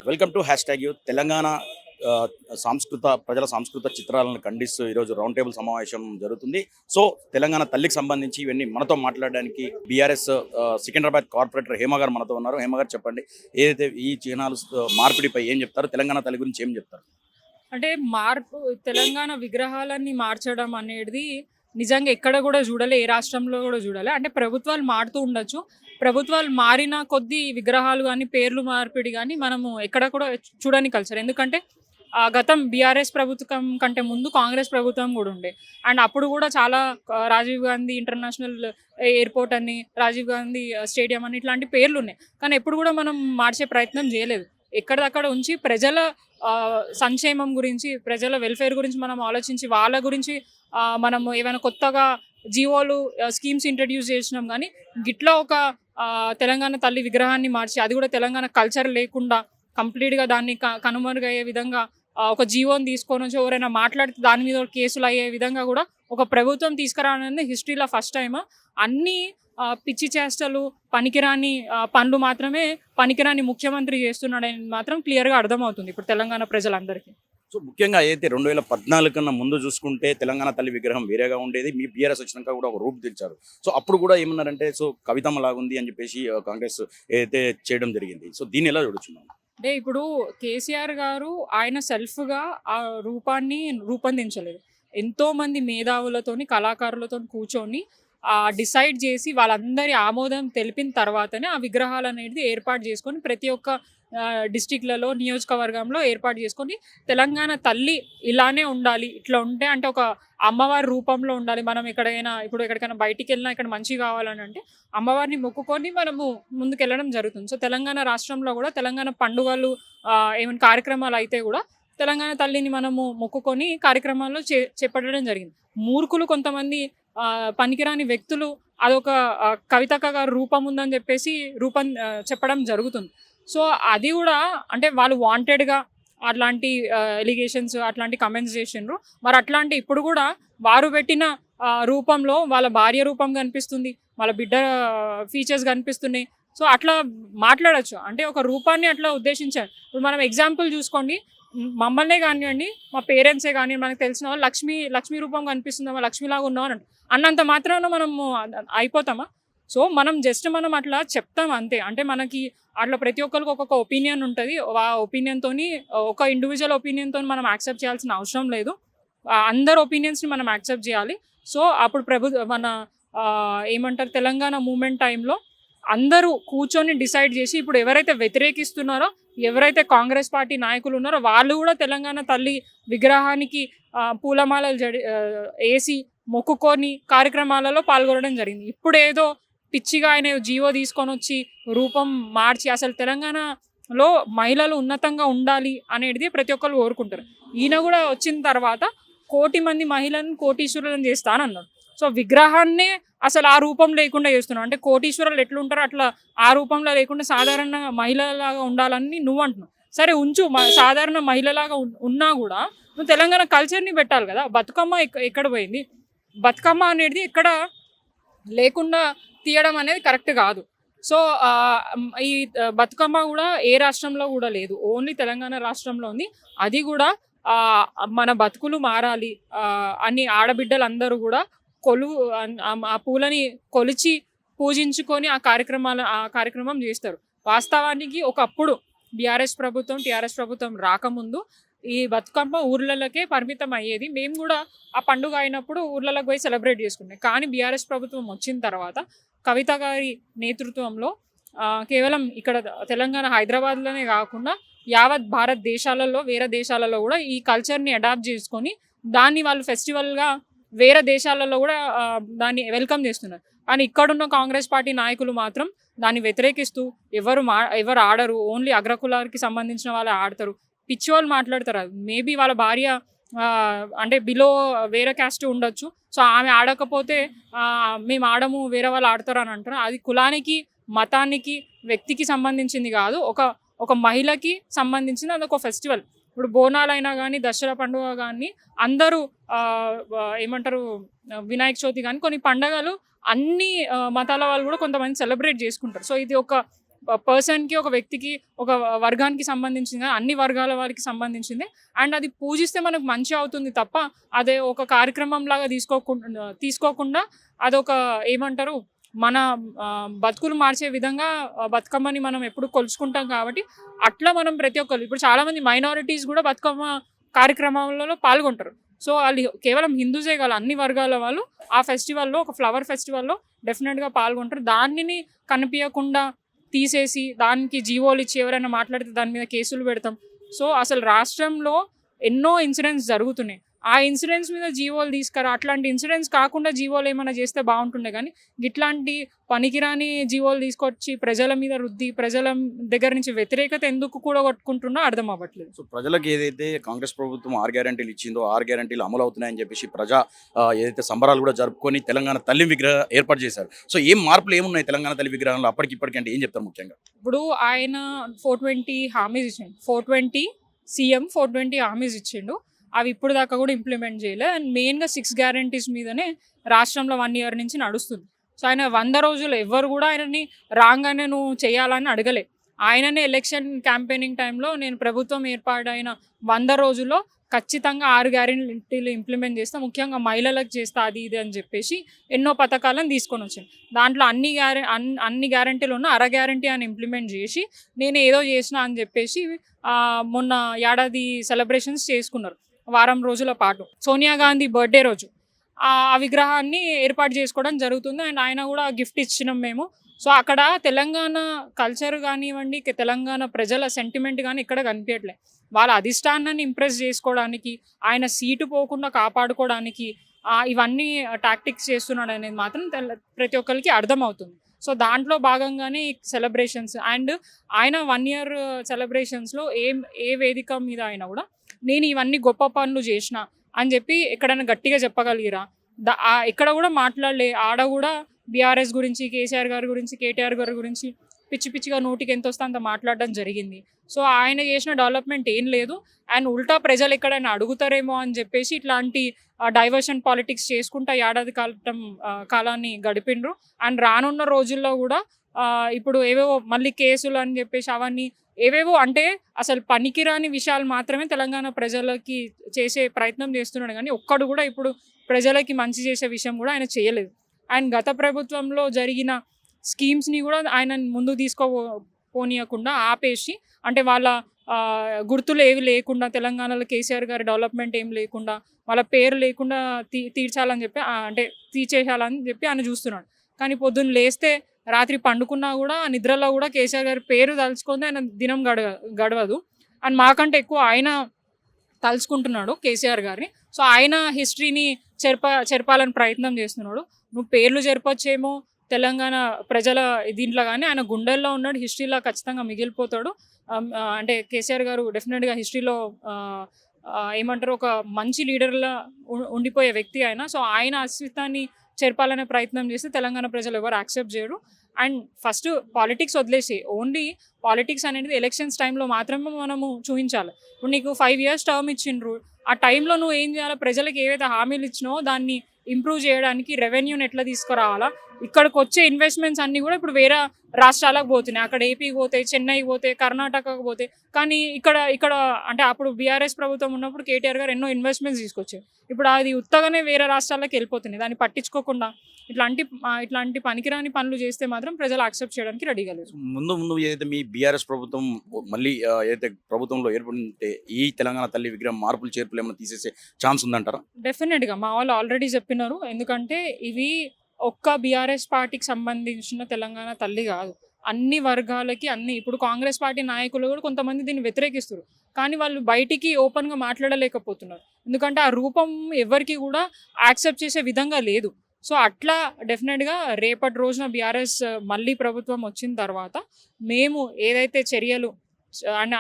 Welcome to hash tag youth. Telangana ఆహ్, ప్రజల సాంస్కృత చిత్రాలను ఖండిస్తూ ఈరోజు రౌండ్ టేబుల్ సమావేశం జరుగుతుంది. సో తెలంగాణ తల్లికి సంబంధించి ఇవన్నీ మనతో మాట్లాడడానికి బీఆర్ఎస్ సికింద్రాబాద్ కార్పొరేటర్ హేమ గారు మనతో ఉన్నారు. హేమ గారు చెప్పండి, ఏదైతే ఈ చిహ్నాలు మార్పిడిపై ఏం చెప్తారు? తెలంగాణ తల్లి గురించి ఏం చెప్తారు? అంటే మార్పు తెలంగాణ విగ్రహాలన్నీ మార్చడం అనేది నిజంగా ఎక్కడ కూడా చూడలే. ఏ రాష్ట్రంలో కూడా చూడలే. అంటే ప్రభుత్వాలు మారుతూ ఉండొచ్చు. ప్రభుత్వాలు మారిన కొద్దీ విగ్రహాలు గానీ, పేర్లు మార్పిడి గానీ మనము ఎక్కడ కూడా చూడని కల్చర్. ఎందుకంటే గతం బీఆర్ఎస్ ప్రభుత్వం కంటే ముందు కాంగ్రెస్ ప్రభుత్వం కూడా ఉండే. అండ్ అప్పుడు కూడా చాలా రాజీవ్ గాంధీ ఇంటర్నేషనల్ ఎయిర్‌పోర్ట్ అని, రాజీవ్ గాంధీ స్టేడియం అని ఇట్లాంటి పేర్లున్నాయి. కానీ ఎప్పుడు కూడా మనం మార్చే ప్రయత్నం చేయలేదు. ఎక్కడిదక్కడ ఉంచి ప్రజల సంక్షేమం గురించి, ప్రజల వెల్‌ఫేర్ గురించి మనం ఆలోచించి, వాళ్ళ గురించి మనము ఏమైనా కొత్తగా జీవోలు, స్కీమ్స్ ఇంట్రడ్యూస్ చేసినాం గానీ, గిట్లా ఒక తెలంగాణ తల్లి విగ్రహాన్ని మార్చి, అది కూడా తెలంగాణ కల్చర్ లేకుండా కంప్లీట్‌గా దాన్ని కనుమరుగయ్యే విధంగా ఒక జీవోని తీసుకొనొచ్చి ఎవరైనా మాట్లాడితే దాని మీద కేసులయ్యే విధంగా కూడా ఒక ప్రభుత్వం తీసుకురావడం హిస్టరీలో ఫస్ట్ టైమ్. అన్నీ పిచ్చి చేష్టలు, పనికిరాని పనులు మాత్రమే పనికిరాని ముఖ్యమంత్రి చేస్తున్నాడని మాత్రం క్లియర్‌గా అర్థమవుతుంది ఇప్పుడు తెలంగాణ ప్రజలందరికీ. సో ముఖ్యంగా అయితే 2014 కన్నా ముందు చూసుకుంటే తెలంగాణ తల్లి విగ్రహం వేరేగా ఉండేది. మీ బీఆర్ఎస్ వచ్చినాక కూడా ఒక రూపు తెచ్చారు. సో అప్పుడు కూడా ఏమన్నారంటే, సో కవితమ్మ లాగుంది అని చెప్పేసి కాంగ్రెస్ ఏదైతే చేయడం జరిగింది. సో దీన్ని ఎలా చూడొచ్చున్నాం? అంటే ఇప్పుడు కేసీఆర్ గారు ఆయన సెల్ఫ్‌గా ఆ రూపాన్ని రూపొందించలేదు. ఎంతోమంది మేధావులతోని, కళాకారులతోని కూర్చొని డిసైడ్ చేసి వాళ్ళందరి ఆమోదం తెలిపిన తర్వాతనే ఆ విగ్రహాలనేది ఏర్పాటు చేసుకొని ప్రతి ఒక్క డిస్ట్రిక్ట్‌లలో, నియోజకవర్గంలో ఏర్పాటు చేసుకొని తెలంగాణ తల్లి ఇలానే ఉండాలి. ఇట్లా ఉంటే అంటే ఒక అమ్మవారి రూపంలో ఉండాలి. మనం ఎక్కడికైనా బయటికెళ్ళినా ఇక్కడ మంచిగా కావాలనంటే అమ్మవారిని మొక్కుకొని మనము ముందుకెళ్ళడం జరుగుతుంది. సో తెలంగాణ రాష్ట్రంలో కూడా తెలంగాణ పండుగలు ఏమైనా కార్యక్రమాలైతే కూడా తెలంగాణ తల్లిని మనము మొక్కుకొని కార్యక్రమాల్లో చేపట్టడం జరిగింది. మూర్ఖులు కొంతమంది పనికిరాని వ్యక్తులు అదొక కవితక్క గారి రూపం ఉందని చెప్పేసి చెప్పడం జరుగుతుంది. సో అది గూడా అంటే వాళ్ళు వాంటెడ్‌గా అట్లాంటి ఎలిగేషన్స్, అట్లాంటి కమెంట్స్ చేసిండ్రు. మరి అట్లాంటి ఇప్పుడు గూడా వారు పెట్టిన రూపంలో వాళ్ళ భార్య రూపం కనిపిస్తుంది. వాళ్ళ బిడ్డ ఫీచర్స్ కనిపిస్తున్నాయి. సో అట్లా మాట్లాడొచ్చు. అంటే ఒక రూపాన్ని అట్లా ఉద్దేశించారు. ఇప్పుడు మనం ఎగ్జాంపుల్ చూసుకోండి. మమ్మల్నే గానియండి, మా పేరెంట్సే గాని మనకు తెలిసిన వాళ్ళు లక్ష్మి రూపం కనిపిస్తుందమ్మా, లక్ష్మిలాగా ఉన్నావు అన్నంత మాత్రాన మనము అయిపోతామా? సో మనం అట్లా చెప్తాం అంతే. అంటే మనకి అట్లా ప్రతి ఒక్కరికి ఒక్కొక్క ఒపీనియన్ ఉంటది. ఆ ఒపీనియన్‌తోని ఒక ఇండివిడ్యువల్ ఒపీనియన్‌తోని మనం యాక్సెప్ట్ చేయాల్సిన అవసరం లేదు. అందరి ఒపీనియన్స్‌ని మనం యాక్సెప్ట్ చేయాలి. సో అప్పుడు మన ఏమంటారు తెలంగాణ మూవ్‌మెంట్ టైంలో అందరూ కూర్చొని డిసైడ్ చేసి ఇప్పుడు ఎవరైతే వ్యతిరేకిస్తున్నారో, ఎవరైతే కాంగ్రెస్ పార్టీ నాయకులు ఉన్నారో వాళ్ళు కూడా తెలంగాణ తల్లి విగ్రహానికి పూలమాలలు ఏసి మొక్కుకొని కార్యక్రమాలలో పాల్గొనడం జరిగింది. ఇప్పుడేదో పిచ్చిగా ఆయన జీవో తీసుకొనొచ్చి రూపం మార్చి అసలు తెలంగాణలో మహిళలు ఉన్నతంగా ఉండాలి అనేది ప్రతి ఒక్కరు కోరుకుంటారు. ఈయన కూడా వచ్చిన తర్వాత 1,00,00,000 మంది మహిళలను కోటీశ్వరులను చేస్తానన్నాడు. సో విగ్రహాన్నే అసలు ఆ రూపం లేకుండా చేస్తున్నావు. అంటే కోటీశ్వరులు ఎట్లుంటారో అట్లా ఆ రూపంలో లేకుండా సాధారణ మహిళలాగా ఉండాలని నువ్వు అంటున్నావు. సరే ఉంచు, సాధారణ మహిళలాగా ఉన్నా కూడా నువ్వు తెలంగాణ కల్చర్‌ని పెట్టాలి కదా! బతుకమ్మ ఎక్కడ పోయింది? బతుకమ్మ అనేది ఎక్కడ లేకుండా తీయడం అనేది కరెక్ట్ కాదు. సో ఈ బతుకమ్మ కూడా ఏ రాష్ట్రంలో కూడా లేదు. ఓన్లీ తెలంగాణ రాష్ట్రంలో ఉంది. అది కూడా మన బతుకులు మారాలి అని ఆడబిడ్డలందరూ కూడా ఆ పూలని కొలిచి పూజించుకొని ఆ కార్యక్రమం చేస్తారు. వాస్తవానికి ఒకప్పుడు బీఆర్ఎస్ ప్రభుత్వం, టీఆర్ఎస్ ప్రభుత్వం రాకముందు ఈ బతుకమ్మ ఊర్లలోకే పరిమితం అయ్యేది. మేము కూడా ఆ పండుగ అయినప్పుడు ఊర్లలోకి పోయి సెలబ్రేట్ చేసుకున్నాం. కానీ బీఆర్ఎస్ ప్రభుత్వం వచ్చిన తర్వాత కవిత గారి నేతృత్వంలో కేవలం ఇక్కడ తెలంగాణ హైదరాబాద్‌లోనే కాకుండా యావత్ భారతదేశాలలో, వేరే దేశాలలో కూడా ఈ కల్చర్‌ని అడాప్ట్ చేసుకొని దాన్ని వాళ్ళు ఫెస్టివల్‌గా వేరే దేశాలలో కూడా దాన్ని వెల్కమ్ చేస్తున్నారు. కానీ ఇక్కడున్న కాంగ్రెస్ పార్టీ నాయకులు మాత్రం దాన్ని వ్యతిరేకిస్తూ ఎవరు ఆడరు. ఓన్లీ అగ్రకులానికి సంబంధించిన వాళ్ళే ఆడతారు. పిచ్చోళ్ళు మాట్లాడతారు. మేబీ వాళ్ళ భార్య అంటే బిలో వేరే క్యాస్ట్ ఉండొచ్చు. సో ఆమె ఆడకపోతే మేము ఆడము, వేరే వాళ్ళు ఆడతారు అని అంటారు. అది కులానికి, మతానికి, వ్యక్తికి సంబంధించింది కాదు. ఒక మహిళకి సంబంధించింది. అదొక ఫెస్టివల్. ఇప్పుడు బోనాలైనా కానీ, దసరా పండుగ కానీ అందరూ ఏమంటారు వినాయక చవితి కానీ కొన్ని పండగలు అన్ని మతాల వాళ్ళు కూడా కొంతమంది సెలబ్రేట్ చేసుకుంటారు. సో ఇది ఒక పర్సన్‌కి, ఒక వ్యక్తికి, ఒక వర్గానికి సంబంధించింది కాదు, అన్ని వర్గాల వారికి సంబంధించిందే. అండ్ అది పూజిస్తే మనకు మంచి అవుతుంది తప్ప, అదే ఒక కార్యక్రమంలాగా తీసుకోకుండా అదొక ఏమంటారు, మన బతుకులు మార్చే విధంగా బతుకమ్మని మనం ఎప్పుడు కొలుచుకుంటాం కాబట్టి, అట్లా మనం ప్రతి ఒక్కళ్ళు ఇప్పుడు చాలామంది మైనారిటీస్ గూడా బతుకమ్మ కార్యక్రమాలలో పాల్గొంటారు. సో, ఆళ్ళు కేవలం హిందూసే కాదు, అన్ని వర్గాల వాళ్ళు ఆ ఫెస్టివల్‌లో, ఒక ఫ్లవర్ ఫెస్టివల్‌లో డెఫినిట్‌గా పాల్గొంటారు. దానిని కనిపియకుండా తీసేసి, దానికి జీవోలిచ్చి ఎవరైనా మాట్లాడితే దాని మీద కేసులు పెడతాం. సో, అసలు రాష్ట్రంలో ఎన్నో ఇన్సిడెంట్స్ జరుగుతున్నాయి. ఆ ఇన్సిడెంట్స్ మీద జీవోలు తీసుకురా, అట్లాంటి ఇన్సిడెంట్స్ కాకుండా జీవోలేమన్నా చేస్తే బావుంటుండే గానీ, గిట్లాంటి పనికిరాని జీవోలు తీసుకొచ్చి ప్రజల మీద రుద్ది, ప్రజల దగ్గర నుంచి వ్యతిరేకత ఎందుకు కూడగొట్టుకుంటున్నో అర్థం అవ్వట్లేదు. సో ప్రజలకు ఏదైతే కాంగ్రెస్ ప్రభుత్వం 6 గ్యారంటీలు ఇచ్చిందో 6 గ్యారంటీలు అమలు అవుతున్నాయని చెప్పేసి ఏదైతే సంబరాలు కూడా జరుపుకొని తెలంగాణ తల్లి విగ్రహం ఏర్పాటు చేశారు. సో ఏం మార్పులు ఏమున్నాయి తెలంగాణ తల్లి విగ్రహంలో అప్పటికి ఇప్పటికి అంటే ఏం చెప్తారు ముఖ్యంగా? ఇప్పుడు ఆయన 420 హామీస్ ఇచ్చిండు. 420 సీఎం 420 హామీస్ ఇచ్చిండు. అవి ఇప్పుడు దాకా కూడా ఇంప్లిమెంట్ చేయలే. అండ్ మెయిన్‌గా 6 గ్యారంటీస్ మీదనే రాష్ట్రంలో 1 ఇయర్ నుంచి నడుస్తుంది. సో, ఆయన 100 రోజులు ఎవ్వరు కూడా ఆయనని రాంగానే నువ్వు చేయాలని అడగలే. ఆయననే ఎలక్షన్ క్యాంపెయినింగ్ టైంలో నేను ప్రభుత్వం ఏర్పాటైన 100 రోజుల్లో ఖచ్చితంగా 6 గ్యారంటీలు ఇంప్లిమెంట్ చేస్తా. ముఖ్యంగా మహిళలకు చేస్తా అది ఇది అని చెప్పేసి ఎన్నో పథకాలను తీసుకొనొచ్చిండు. దాంట్లో అన్ని గ్యారంటీలు ఉన్న అర గ్యారంటీ ఆయన ఇంప్లిమెంట్ చేసి, నేను ఏదో చేసినా అని చెప్పేసి మొన్న ఏడాది సెలబ్రేషన్స్ చేసుకున్నారు వారం రోజుల పాటు. సోనియా గాంధీ బర్త్‌డే రోజు ఆ విగ్రహాన్ని ఏర్పాటు చేసుకోవడం జరుగుతుంది. అండ్ ఆయన కూడా గిఫ్ట్ ఇచ్చినాం మేము. సో, అక్కడ తెలంగాణ కల్చర్ గానివ్వండి, తెలంగాణ ప్రజల సెంటిమెంట్ గాని ఎక్కడ కనిపియట్లే. వాళ్ళ అధిష్టానాన్ని ఇంప్రెస్ చేసుకోవడానికి, ఆయన సీటు పోకుండా కాపాడుకోవడానికి ఇవన్నీ టాక్టిక్స్ చేస్తున్నాడనేది మాత్రం ప్రతి ఒక్కరికి అర్థమవుతుంది. సో, దాంట్లో భాగంగానే ఈ సెలబ్రేషన్స్ అండ్ ఆయన 1 ఇయర్ సెలబ్రేషన్స్‌లో ఏ వేదిక మీద అయినా కూడా నేను ఇవన్నీ గొప్ప పనులు చేసిన అని చెప్పి ఎక్కడైనా గట్టిగా చెప్పగలిగిరా? ఎక్కడ కూడా మాట్లాడలే. ఆడ కూడా బీఆర్ఎస్ గురించి, కేసీఆర్ గారి గురించి, కేటీఆర్ గారి గురించి పిచ్చి పిచ్చిగా నోటికి ఎంతొస్తే అంత మాట్లాడడం జరిగింది. సో, ఆయన చేసిన డెవలప్‌మెంట్ ఏం లేదు. అండ్ ఉల్టా ప్రజలు ఎక్కడైనా అడుగుతారేమో అని చెప్పేసి ఇట్లాంటి డైవర్షన్ పాలిటిక్స్ చేసుకుంటా ఏడాది కాలాన్ని గడిపిండ్రు. అండ్ రానున్న రోజుల్లో కూడా ఇప్పుడు ఏవేవో మళ్ళీ కేసులు అని చెప్పేసి అవన్నీ ఏవేవో అంటే అసలు పనికిరాని విషయాలు మాత్రమే తెలంగాణ ప్రజలకి చేసే ప్రయత్నం చేస్తున్నాడు గానీ, ఒక్కడు కూడా ఇప్పుడు ప్రజలకి మంచి చేసే విషయం కూడా ఆయన చేయలేదు. అండ్ గత ప్రభుత్వంలో జరిగిన స్కీమ్స్‌ని కూడా ఆయన ముందుకు పోనీయకుండా ఆపేసి, అంటే వాళ్ళ గుర్తులు ఏవి లేకుండా తెలంగాణలో కేసీఆర్ గారి డెవలప్‌మెంట్ ఏం లేకుండా, వాళ్ళ పేరు లేకుండా తీర్చాలని చెప్పి అంటే తీర్చేయాలని చెప్పి ఆయన చూస్తున్నాడు. కానీ పొద్దున్న లేస్తే రాత్రి పండుకున్నా కూడా నిద్రలో కూడా కేసీఆర్ గారి పేరు తలుచుకుంటే ఆయన దినం గడవదు. అండ్ మాకంటే ఎక్కువ ఆయన తలుచుకుంటున్నాడు కేసీఆర్ గారిని. సో, ఆయన హిస్టరీని చెరపాలని ప్రయత్నం చేస్తున్నాడు. నువ్వు పేర్లు చెరపొచ్చేమో తెలంగాణ ప్రజల దీంట్లో గానీ, ఆయన గుండెల్లో ఉన్నాడు. హిస్టరీలో ఖచ్చితంగా మిగిలిపోతాడు. అంటే కేసీఆర్ గారు డెఫినెట్‌గా హిస్టరీలో ఏమంటారు, ఒక మంచి లీడర్‌లా ఉండిపోయే వ్యక్తి ఆయన. సో, ఆయన అస్తిత్వాన్ని చెరపాలనే ప్రయత్నం చేస్తే తెలంగాణ ప్రజలు ఎవరు యాక్సెప్ట్ చేయరు. అండ్ ఫస్ట్ పాలిటిక్స్ వదిలేసి ఓన్లీ పాలిటిక్స్ అనేది ఎలక్షన్స్ టైంలో మాత్రమే మనము చూపించాలి. ఇప్పుడు నీకు 5 ఇయర్స్ టర్మ్ ఇచ్చిండ్రు. ఆ టైంలో నువ్వు ఏం చేయాలి, ప్రజలకు ఏవైతే హామీలు ఇచ్చినావో దాన్ని ఇంప్రూవ్ చేయడానికి రెవెన్యూని ఎట్లా తీసుకురావాలా, ఇక్కడికి వచ్చే ఇన్వెస్ట్మెంట్స్ అన్నీ కూడా ఇప్పుడు వేరే రాష్ట్రాలకు పోతున్నాయి. అక్కడ ఏపీకి పోతాయి, చెన్నైకి పోతాయి, కర్ణాటకకు పోతాయి. కానీ ఇక్కడ అంటే అప్పుడు బీఆర్ఎస్ ప్రభుత్వం ఉన్నప్పుడు కేటీఆర్ గారు ఎన్నో ఇన్వెస్ట్మెంట్స్ తీసుకొచ్చారు. ఇప్పుడు అది ఉత్తగానే వేరే రాష్ట్రాలకు వెళ్ళిపోతున్నాయి. దాన్ని పట్టించుకోకుండా ఇట్లాంటి పనికిరాని పనులు చేస్తే మాత్రం ప్రజలు యాక్సెప్ట్ చేయడానికి రెడీగా లేరు. ముందు ఏదైతే మీ బీఆర్ఎస్ ప్రభుత్వం మళ్ళీ ఏదైతే ప్రభుత్వంలో ఏర్పడితే ఈ తెలంగాణ తల్లి విగ్రహం మార్పులు చేర్పులు ఏమైనా తీసేసే ఛాన్స్ ఉందంటారా? డెఫినెట్‌గా మా వాళ్ళు ఆల్రెడీ చెప్పినారు. ఎందుకంటే ఇవి ఒక్క బీఆర్ఎస్ పార్టీకి సంబంధించిన తెలంగాణ తల్లి కాదు. అన్ని వర్గాలకి ఇప్పుడు కాంగ్రెస్ పార్టీ నాయకులు కూడా కొంతమంది దీన్ని వ్యతిరేకిస్తారు. కానీ వాళ్ళు బయటికి ఓపెన్‌గా మాట్లాడలేకపోతున్నారు. ఎందుకంటే ఆ రూపం ఎవరికీ కూడా యాక్సెప్ట్ చేసే విధంగా లేదు. సో, అట్లా డెఫినెట్‌గా రేపటి రోజున బీఆర్ఎస్ మళ్ళీ ప్రభుత్వం వచ్చిన తర్వాత మేము ఏదైతే చర్యలు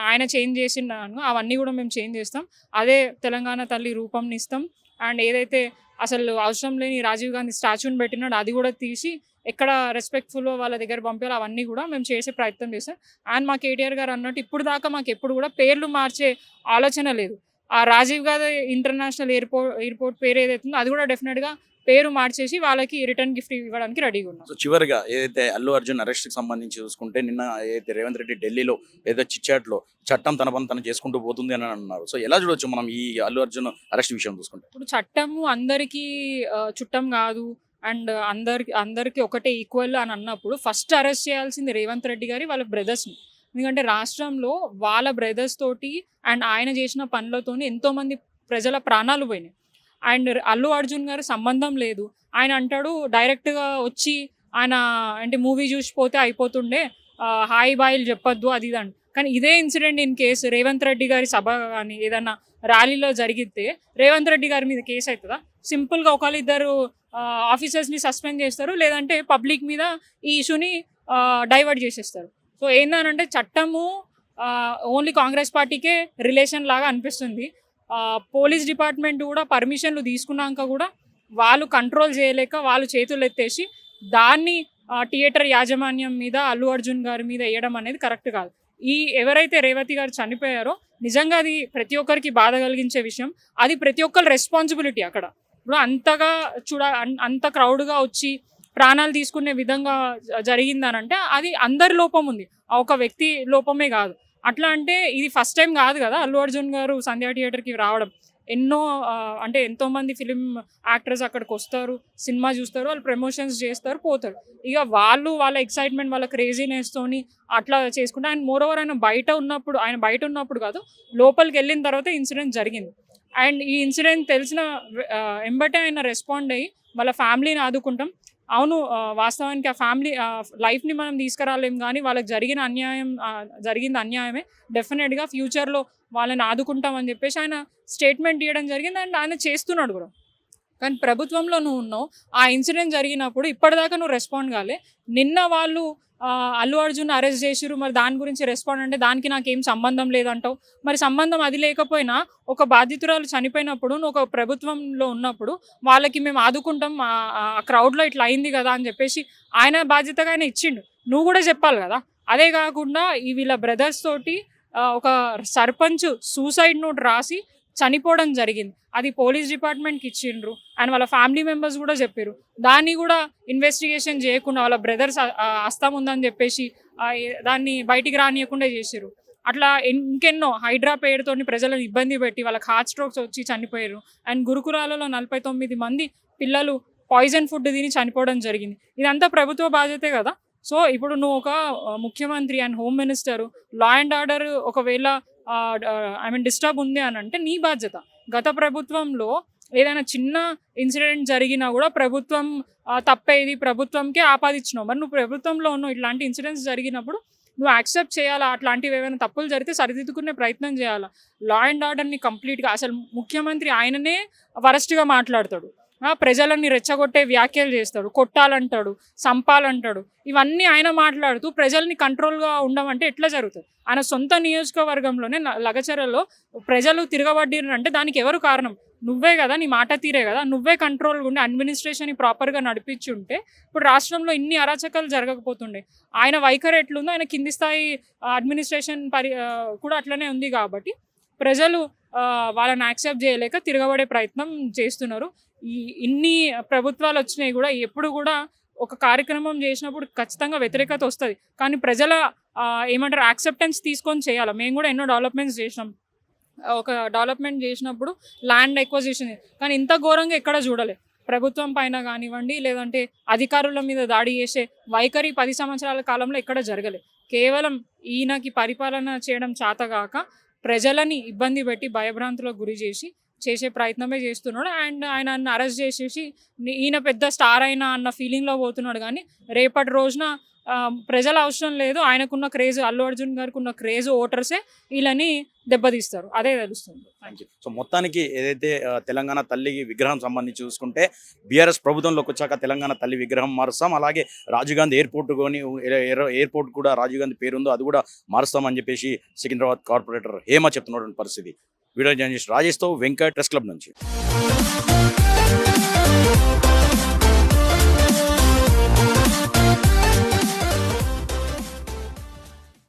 ఆయన చేంజ్ చేసినానో అవన్నీ కూడా మేము చేంజ్ చేస్తాం. అదే తెలంగాణ తల్లి రూపంని ఇస్తాం. అండ్ ఏదైతే అసలు అవసరం లేని రాజీవ్ గాంధీ స్టాచ్యూని పెట్టినాడో అది కూడా తీసి ఎక్కడ రెస్పెక్ట్‌ఫుల్‌గా వాళ్ళ దగ్గర పంపించాలో అవన్నీ కూడా మేము చేసే ప్రయత్నం చేస్తాం. అండ్ మా కేటీఆర్ గారు అన్నట్టు ఇప్పుడు దాకా మాకెప్పుడు కూడా పేర్లు మార్చే ఆలోచన లేదు. ఆ రాజీవ్ గాంధీ ఇంటర్నేషనల్ ఎయిర్పోర్ట్ పేరు ఏదైతుందో అది కూడా డెఫినెట్‌గా పేరు మార్చేసి వాళ్ళకి రిటర్న్ గిఫ్ట్ ఇవ్వడానికి రెడీగా ఉన్నాం. సో చివరిగా ఏదైతే అల్లు అర్జున్ అరెస్ట్కి సంబంధించి చూసుకుంటే నిన్న ఏదైతే రేవంత్ రెడ్డి ఢిల్లీలో ఏదో చిట్చాట్లో చట్టం తన పని తను చేసుకుంటూ పోతుంది అని అన్నారు. సో ఎలా చూడొచ్చు మనం ఈ అల్లు అర్జున్ అరెస్ట్ విషయం చూసుకుంటే? ఇప్పుడు చట్టము అందరికీ చుట్టం కాదు అండ్ అందరికి ఒకటే ఈక్వల్ అని అన్నప్పుడు ఫస్ట్ అరెస్ట్ చేయాల్సింది రేవంత్ రెడ్డి గారి వాళ్ళ బ్రదర్స్ని. ఎందుకంటే రాష్ట్రంలో వాళ్ళ బ్రదర్స్ తోటి అండ్ ఆయన చేసిన పనులతోని ఎంతోమంది ప్రజల ప్రాణాలు పోయినాయి. అండ్ అల్లు అర్జున్ గారు సంబంధం లేదు. ఆయన అంటాడు డైరెక్ట్గా వచ్చి ఆయన అంటే మూవీ చూసిపోతే అయిపోతుండే, హాయ్ బాయ్లు చెప్పొద్దు అది ఇది అని. కానీ ఇదే incident in case Revanth Reddy గారి సభ కానీ ఏదన్నా ర్యాలీలో జరిగితే రేవంత్ రెడ్డి గారి మీద కేసు అవుతుందా? సింపుల్గా ఒకళ్ళిద్దరు ఆఫీసర్స్ని సస్పెండ్ చేస్తారు, లేదంటే పబ్లిక్ మీద ఈ ఇష్యూని డైవర్ట్ చేసేస్తారు. సో ఏందనంటే చట్టము ఓన్లీ కాంగ్రెస్ పార్టీకే రిలేషన్ లాగా అనిపిస్తుంది. పోలీస్ డిపార్ట్మెంట్ కూడా పర్మిషన్లు తీసుకున్నాక కూడా వాళ్ళు కంట్రోల్ చేయలేక వాళ్ళు చేతులు ఎత్తేసి దాన్ని థియేటర్ యాజమాన్యం మీద అల్లు అర్జున్ గారి మీద వేయడం అనేది కరెక్ట్ కాదు. ఎవరైతే రేవతి గారు చనిపోయారో నిజంగా అది ప్రతి ఒక్కరికి బాధ కలిగించే విషయం. అది ప్రతి ఒక్కరి రెస్పాన్సిబిలిటీ. అక్కడ ఇప్పుడు అంతగా అంత క్రౌడ్గా వచ్చి ప్రాణాలు తీసుకునే విధంగా జరిగిందనంటే అది అందరి లోపం ఉంది, ఆ ఒక వ్యక్తి లోపమే కాదు. అట్లా అంటే ఇది ఫస్ట్ టైం కాదు కదా అల్లు అర్జున్ గారు సంధ్యా థియేటర్కి రావడం. అంటే ఎంతోమంది ఫిలిం యాక్టర్స్ అక్కడికి వస్తారు, సినిమా చూస్తారు, వాళ్ళు ప్రమోషన్స్ చేస్తారు, పోతారు. ఇక వాళ్ళ ఎక్సైట్మెంట్, వాళ్ళ క్రేజీనెస్తోని అట్లా చేసుకుంటే ఆయన మోరోవర్ ఆయన బయట ఉన్నప్పుడు కాదు, లోపలికి వెళ్ళిన తర్వాత ఇన్సిడెంట్ జరిగింది. అండ్ ఈ ఇన్సిడెంట్ తెలిసిన ఎంబటే ఆయన రెస్పాండ్ అయ్యి వాళ్ళ ఫ్యామిలీని ఆదుకుంటాం. అవును, వాస్తవానికి ఆ ఫ్యామిలీ లైఫ్ని మనం తీసుకురాలేం, కానీ వాళ్ళకి జరిగింది అన్యాయమే. డెఫినెట్గా ఫ్యూచర్లో వాళ్ళని ఆదుకుంటామని చెప్పేసి ఆయన స్టేట్మెంట్ ఇవ్వడం జరిగింది. అండ్ ఆయన చేస్తున్నాడు కూడా. కానీ ప్రభుత్వంలో నువ్వు ఉన్నావు, ఆ ఇన్సిడెంట్ జరిగినప్పుడు ఇప్పటిదాకా నువ్వు రెస్పాండ్ కాలే. నిన్న వాళ్ళు అల్లు అర్జున్ అరెస్ట్ చేసిరు, మరి దాని గురించి రెస్పాండ్ అంటే దానికి నాకేం సంబంధం లేదంటావు. మరి సంబంధం అది లేకపోయినా ఒక బాధితురాలు చనిపోయినప్పుడు నువ్వు ఒక ప్రభుత్వంలో ఉన్నప్పుడు వాళ్ళకి మేము ఆదుకుంటాం, ఆ క్రౌడ్లో ఇట్లా అయింది కదా అని చెప్పేసి ఆయన బాధ్యతగా ఆయన ఇచ్చిండు, నువ్వు కూడా చెప్పాలి కదా. అదే కాకుండా వీళ్ళ బ్రదర్స్ తోటి ఒక సర్పంచ్ సూసైడ్ నోట్ రాసి చనిపోవడం జరిగింది. అది పోలీస్ డిపార్ట్మెంట్కి ఇచ్చిండ్రు అండ్ వాళ్ళ ఫ్యామిలీ మెంబర్స్ కూడా చెప్పారు. దాన్ని కూడా ఇన్వెస్టిగేషన్ చేయకుండా వాళ్ళ బ్రదర్స్ హస్తం ఉందని చెప్పేసి దాన్ని బయటికి రానియకుండా చేసారు. అట్లా ఇంకెన్నో హైడ్రా పేరుతోని ప్రజలను ఇబ్బంది పెట్టి వాళ్ళకి హార్ట్ స్ట్రోక్స్ వచ్చి చనిపోయారు. అండ్ గురుకులాలలో 49 మంది పిల్లలు పాయిజన్ ఫుడ్ తిని చనిపోవడం జరిగింది. ఇదంతా ప్రభుత్వ బాధ్యతే కదా. సో ఇప్పుడు నువ్వు ఒక ముఖ్యమంత్రి and home minister, law and order ఒకవేళ డిస్టర్బ్ ఉంది అని అంటే నీ బాధ్యత. గత ప్రభుత్వంలో ఏదైనా చిన్న ఇన్సిడెంట్ జరిగినా కూడా ప్రభుత్వం తప్పేది, ప్రభుత్వంకే ఆపాదించినావు. మరి నువ్వు ప్రభుత్వంలో ఉన్నావు, ఇట్లాంటి ఇన్సిడెంట్స్ జరిగినప్పుడు నువ్వు యాక్సెప్ట్ చేయాలా? అట్లాంటివి ఏమైనా తప్పులు జరిగితే సరిదిద్దుకునే ప్రయత్నం చేయాలా? లా అండ్ ఆర్డర్ని కంప్లీట్గా అసలు ముఖ్యమంత్రి ఆయననే వరస్ట్గా మాట్లాడతాడు, ప్రజలని రెచ్చగొట్టే వ్యాఖ్యలు చేస్తాడు, కొట్టాలంటాడు, సంపాలంటాడు. ఇవన్నీ ఆయన మాట్లాడుతూ ప్రజల్ని కంట్రోల్గా ఉండమంటే ఎట్లా జరుగుతుంది? ఆయన సొంత నియోజకవర్గంలోనే లగచర్లలో ప్రజలు తిరగబడ్డారంటే దానికి ఎవరు కారణం? నువ్వే కదా, నీ మాట తీరే కదా. నువ్వే కంట్రోల్గా ఉండి అడ్మినిస్ట్రేషన్ ప్రాపర్గా నడిపించి ఉంటే ఇప్పుడు రాష్ట్రంలో ఇన్ని అరాచకాలు జరగకపోతుండే. ఆయన వైఖరి ఎట్లుందో ఆయన కింది స్థాయి అడ్మినిస్ట్రేషన్ కూడా అట్లనే ఉంది. కాబట్టి ప్రజలు వాళ్ళని యాక్సెప్ట్ చేయలేక తిరగబడే ప్రయత్నం చేస్తున్నారు. ఇన్ని ప్రభుత్వాలు వచ్చినాయి కూడా ఎప్పుడు కూడా ఒక కార్యక్రమం చేసినప్పుడు ఖచ్చితంగా వ్యతిరేకత వస్తుంది, కానీ ప్రజల యాక్సెప్టెన్స్ తీసుకొని చేయాలి. మేము కూడా ఎన్నో డెవలప్మెంట్స్ చేసినాం. ఒక డెవలప్మెంట్ చేసినప్పుడు ల్యాండ్ ఎక్విజిషన్, కానీ ఇంత ఘోరంగా ఎక్కడ చూడలే. ప్రభుత్వం పైన కానివ్వండి, లేదంటే అధికారుల మీద దాడి చేసే వైఖరి 10 సంవత్సరాల కాలంలో ఎక్కడ జరగలే. కేవలం ఈయనకి పరిపాలన చేయడం చేతగాక ప్రజలని ఇబ్బంది పెట్టి భయభ్రాంతులకు గురి చేసే ప్రయత్నమే చేస్తున్నాడు. అండ్ ఆయన అరెస్ట్ చేసేసి ఈయన పెద్ద స్టార్ అయినా అన్న ఫీలింగ్లో పోతున్నాడు. కానీ రేపటి రోజున ప్రజల అవసరం లేదు, ఆయనకున్న క్రేజ్, అల్లు అర్జున్ గారికి ఉన్న క్రేజ్ ఓటర్సే వీళ్ళని దెబ్బతీస్తారు. అదే తెలుస్తుంది. Thank you. సో మొత్తానికి ఏదైతే తెలంగాణ తల్లి విగ్రహం సంబంధించి చూసుకుంటే బీఆర్ఎస్ ప్రభుత్వంలోకి వచ్చాక తెలంగాణ తల్లి విగ్రహం మారుస్తాం, అలాగే రాజీవ్ గాంధీ ఎయిర్పోర్ట్ కూడా రాజీవ్ గాంధీ పేరుందో అది కూడా మారుస్తామని చెప్పేసి సికింద్రాబాద్ కార్పొరేటర్ హేమ చెప్తున్నటువంటి పరిస్థితి. వీడియో జర్నలిస్ట్ రాజేష్తో వెంకట్ ప్రెస్ క్లబ్ నుంచి.